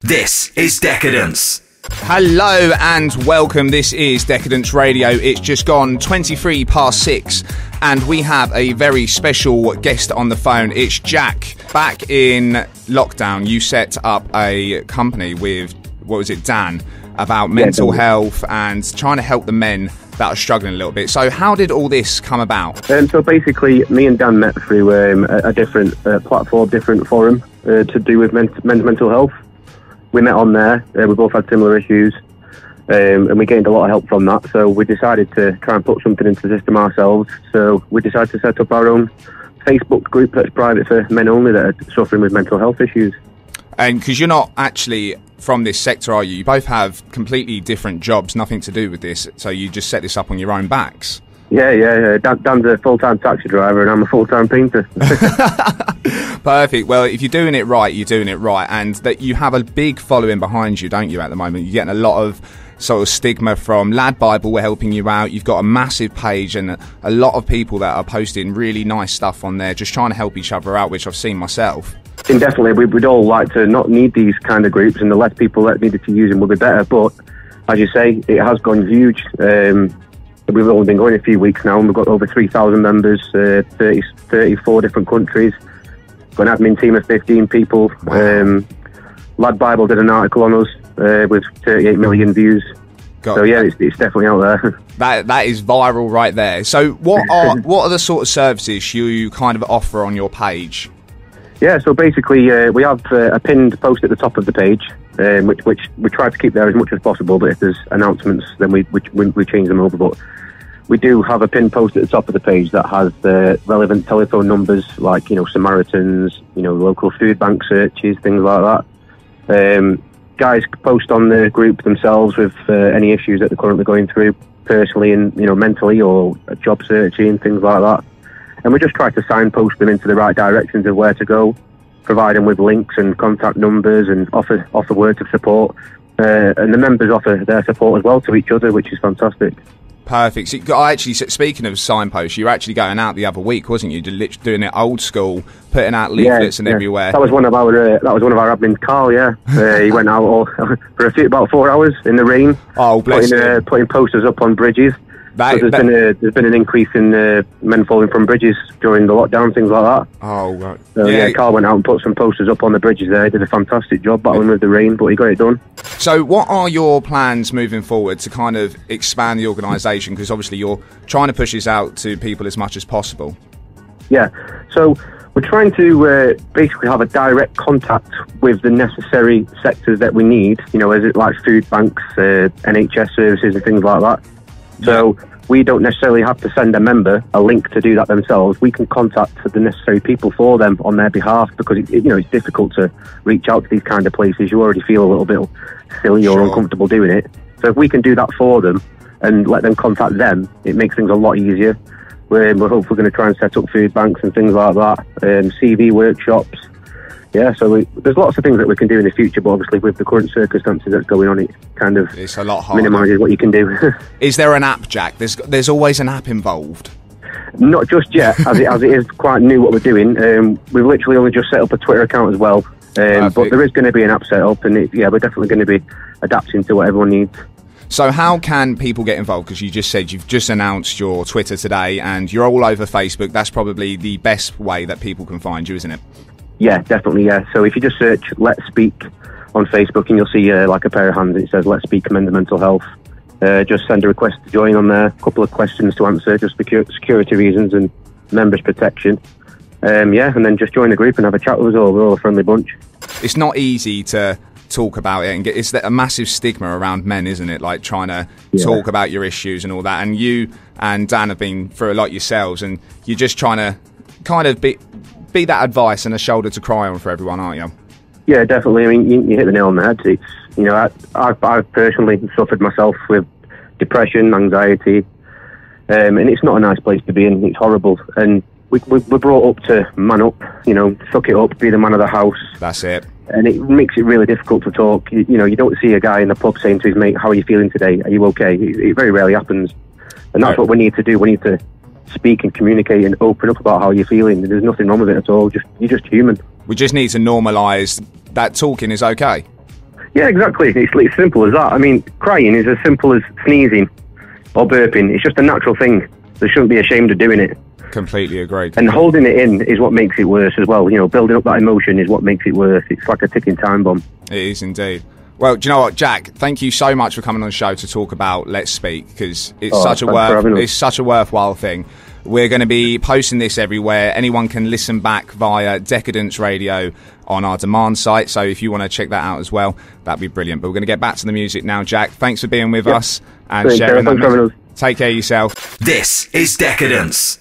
This is Decadance. Hello and welcome. This is Decadance Radio. It's just gone 23 past 6 and we have a very special guest on the phone. It's Jack. Back in lockdown, you set up a company with, Dan, about mental health and trying to help the men that are struggling a little bit. So how did all this come about? So basically, me and Dan met through a different platform, different forum to do with men's mental health. We met on there, we both had similar issues, and we gained a lot of help from that, so we decided to try and put something into the system ourselves. So we decided to set up our own Facebook group that's private for men only that are suffering with mental health issues. And because you're not actually from this sector, are you? You both have completely different jobs, nothing to do with this, so you just set this up on your own backs? Yeah. Dan's a full-time taxi driver and I'm a full-time painter. Perfect. Well, if you're doing it right, you're doing it right. And that you have a big following behind you, don't you, at the moment? You're getting a lot of sort of stigma from Lad Bible. We're helping you out. You've got a massive page and a lot of people that are posting really nice stuff on there, just trying to help each other out, which I've seen myself. And definitely, we'd all like to not need these kind of groups, and the less people that needed to use them would be better. But, as you say, it has gone huge. We've only been going a few weeks now, and we've got over 3,000 members, 34 different countries. Got an admin team of 15 people. Wow. Lad Bible did an article on us with 38 million views. So yeah, it's definitely out there. That is viral right there. So what are the sort of services you kind of offer on your page? Yeah, so basically we have a pinned post at the top of the page, which we try to keep there as much as possible. But if there's announcements, then we change them over. But we do have a pinned post at the top of the page that has relevant telephone numbers, like Samaritans, local food bank searches, things like that. Guys post on the group themselves with any issues that they're currently going through personally and mentally, or job searching, things like that. And we just try to signpost them into the right directions of where to go, provide them with links and contact numbers, and offer words of support. And the members offer their support as well to each other, which is fantastic. Perfect. So, actually, speaking of signposts, you were actually going out the other week, wasn't you? Doing it old school, putting out leaflets everywhere. That was one of our admins, Carl. Yeah, he went out for about 4 hours in the rain. Oh, bless him. Putting posters up on bridges. There's been an increase in men falling from bridges during the lockdown, things like that. Oh, right. So, yeah, Carl went out and put some posters up on the bridges there. He did a fantastic job battling with the rain, but he got it done. So what are your plans moving forward to kind of expand the organisation? Because obviously you're trying to push this out to people as much as possible. Yeah, so we're trying to basically have a direct contact with the necessary sectors that we need, as it like food banks, NHS services and things like that. So we don't necessarily have to send a member a link to do that themselves. We can contact the necessary people for them on their behalf, because it's difficult to reach out to these kind of places. You already feel a little bit silly or uncomfortable doing it. So if we can do that for them and let them contact them, it makes things a lot easier. We're hopefully going to try and set up food banks and things like that, CV workshops. Yeah, so there's lots of things that we can do in the future, but obviously with the current circumstances that's going on, it's a lot harder. Minimises what you can do. Is there an app, Jack? There's always an app involved. Not just yet, as it is quite new what we're doing. We've literally only just set up a Twitter account as well, but there is going to be an app set up, and we're definitely going to be adapting to what everyone needs. So how can people get involved? Because you just said you've just announced your Twitter today, and you're all over Facebook. That's probably the best way that people can find you, isn't it? Yeah, definitely, yeah. So if you just search Let's Speak on Facebook, and you'll see like a pair of hands, it says Let's Speak Mental Health. Just send a request to join on there. A couple of questions to answer, just for security reasons and members' protection. And then just join the group and have a chat with us all. We're all a friendly bunch. It's not easy to talk about it, and it's a massive stigma around men, isn't it? Like trying to talk about your issues and all that. And you and Dan have been through a lot yourselves, and you're just trying to kind of be that advice and a shoulder to cry on for everyone, aren't you? Yeah, definitely. I mean, you hit the nail on the head. It's I've personally suffered myself with depression, anxiety, and it's not a nice place to be in. It's horrible, and we're brought up to man up, suck it up, be the man of the house. That's it. And it makes it really difficult to talk. You don't see a guy in the pub saying to his mate, "How are you feeling today? Are you okay?" It very rarely happens, and that's what we need to do. We need to speak and communicate and open up about how you're feeling. There's nothing wrong with it at all. You're just human. We just need to normalise that talking is okay. Yeah, exactly. It's simple as that. I mean, crying is as simple as sneezing or burping. It's just a natural thing. They shouldn't be ashamed of doing it. Completely agree. And holding it in is what makes it worse as well. You know, building up that emotion is what makes it worse. It's like a ticking time bomb. It is indeed. Well, do you know what, Jack? Thank you so much for coming on the show to talk about Let's Speak, because it's such a worthwhile thing. We're going to be posting this everywhere. Anyone can listen back via Decadance Radio on our demand site. So if you want to check that out as well, that'd be brilliant. But we're going to get back to the music now, Jack. Thanks for being with us and sharing that. Take care of yourself. This is Decadence.